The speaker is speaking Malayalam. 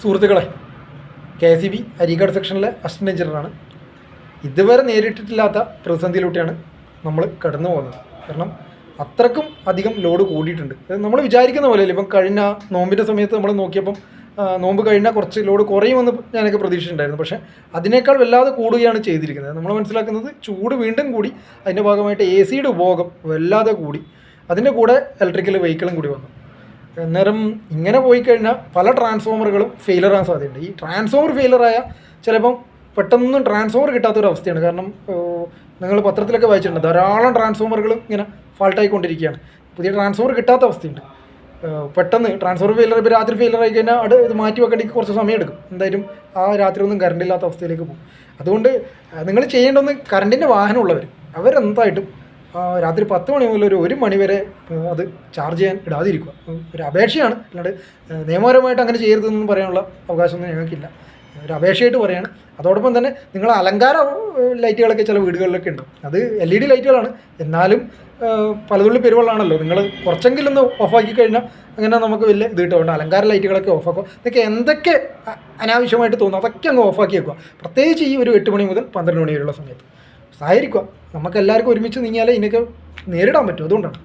സുഹൃത്തുക്കളെ, KCB അരീക്കാട് സെക്ഷനിലെ അസിസ്റ്റന്റ് എഞ്ചിനീയറാണ്. ഇതുവരെ നേരിട്ടിട്ടില്ലാത്ത പ്രതിസന്ധിയിലൂടെയാണ് നമ്മൾ കടന്നു പോകുന്നത്. കാരണം അത്രക്കും അധികം ലോഡ് കൂടിയിട്ടുണ്ട്. നമ്മൾ വിചാരിക്കുന്ന പോലെയല്ല. ഇപ്പം കഴിഞ്ഞ നോമ്പിൻ്റെ സമയത്ത് നമ്മൾ നോക്കിയപ്പം നോമ്പ് കഴിഞ്ഞാൽ കുറച്ച് ലോഡ് കുറയുമെന്ന് ഞാനൊക്കെ പ്രതീക്ഷിച്ചിട്ടുണ്ടായിരുന്നു. പക്ഷേ അതിനേക്കാൾ വല്ലാതെ കൂടുകയാണ് ചെയ്തിരിക്കുന്നത്. നമ്മൾ മനസ്സിലാക്കുന്നത് ചൂട് വീണ്ടും കൂടി, അതിൻ്റെ ഭാഗമായിട്ട് AC-യുടെ ഉപയോഗം വല്ലാതെ കൂടി, അതിൻ്റെ കൂടെ ഇലക്ട്രിക്കൽ വെഹിക്കിളും കൂടി വന്നു. അന്നേരം ഇങ്ങനെ പോയി കഴിഞ്ഞാൽ പല ട്രാൻസ്ഫോമറുകളും ഫെയിലറാകാൻ സാധ്യതയുണ്ട്. ഈ ട്രാൻസ്ഫോമർ ഫെയിലറായ ചിലപ്പം പെട്ടെന്നൊന്നും ട്രാൻസ്ഫോമർ കിട്ടാത്തൊരവസ്ഥയാണ്. കാരണം നിങ്ങൾ പത്രത്തിലൊക്കെ വായിച്ചിട്ടുണ്ട്, ധാരാളം ട്രാൻസ്ഫോമറുകൾ ഇങ്ങനെ ഫാൾട്ടായിക്കൊണ്ടിരിക്കുകയാണ്. പുതിയ ട്രാൻസ്ഫോമർ കിട്ടാത്ത അവസ്ഥയുണ്ട്. പെട്ടെന്ന് ട്രാൻസ്ഫോമർ ഫെയിലർ, ഇപ്പോൾ രാത്രി ഫെയിലർ ആയി കഴിഞ്ഞാൽ ഇത് മാറ്റി വെക്കേണ്ടെങ്കിൽ കുറച്ച് സമയം എടുക്കും. എന്തായാലും ആ രാത്രി ഒന്നും കറണ്ട് ഇല്ലാത്ത അവസ്ഥയിലേക്ക് പോകും. അതുകൊണ്ട് നിങ്ങൾ ചെയ്യേണ്ടതെന്ന്, കറണ്ടിൻ്റെ വാഹനമുള്ളവർ അവരെന്തായിട്ടും രാത്രി 10 മണി മുതൽ ഒരു മണി വരെ അത് ചാർജ് ചെയ്യാൻ ഇടാതിരിക്കുക. ഒരു അപേക്ഷയാണ്, അല്ലാണ്ട് നിയമപരമായിട്ട് അങ്ങനെ ചെയ്യരുതെന്ന് പറയാനുള്ള അവകാശമൊന്നും ഞങ്ങൾക്കില്ല. ഒരു അപേക്ഷയായിട്ട് പറയുകയാണ്. അതോടൊപ്പം തന്നെ നിങ്ങൾ അലങ്കാര ലൈറ്റുകളൊക്കെ ചില വീടുകളിലൊക്കെ ഉണ്ടാവും. അത് LED ലൈറ്റുകളാണ്, എന്നാലും പലതുള്ളി പെരുവെള്ളമാണല്ലോ. നിങ്ങൾ കുറച്ചെങ്കിലും ഒന്ന് ഓഫാക്കി കഴിഞ്ഞാൽ അങ്ങനെ നമുക്ക് വലിയ ഇത് കിട്ടുകൊണ്ട് അലങ്കാര ലൈറ്റുകളൊക്കെ ഓഫാക്കുക. ഇതൊക്കെ എന്തൊക്കെ അനാവശ്യമായിട്ട് തോന്നുന്നു അതൊക്കെ അങ്ങ് ഓഫാക്കി വെക്കുക. പ്രത്യേകിച്ച് ഈ ഒരു 8 മണി മുതൽ 12 മണി വരെയുള്ള സമയത്ത് സഹായിക്കുക. നമുക്ക് എല്ലാവർക്കും ഒരുമിച്ച് നീങ്ങിയാലേ ഇതിനൊക്കെ നേരിടാൻ പറ്റും. അതുകൊണ്ടാണ്.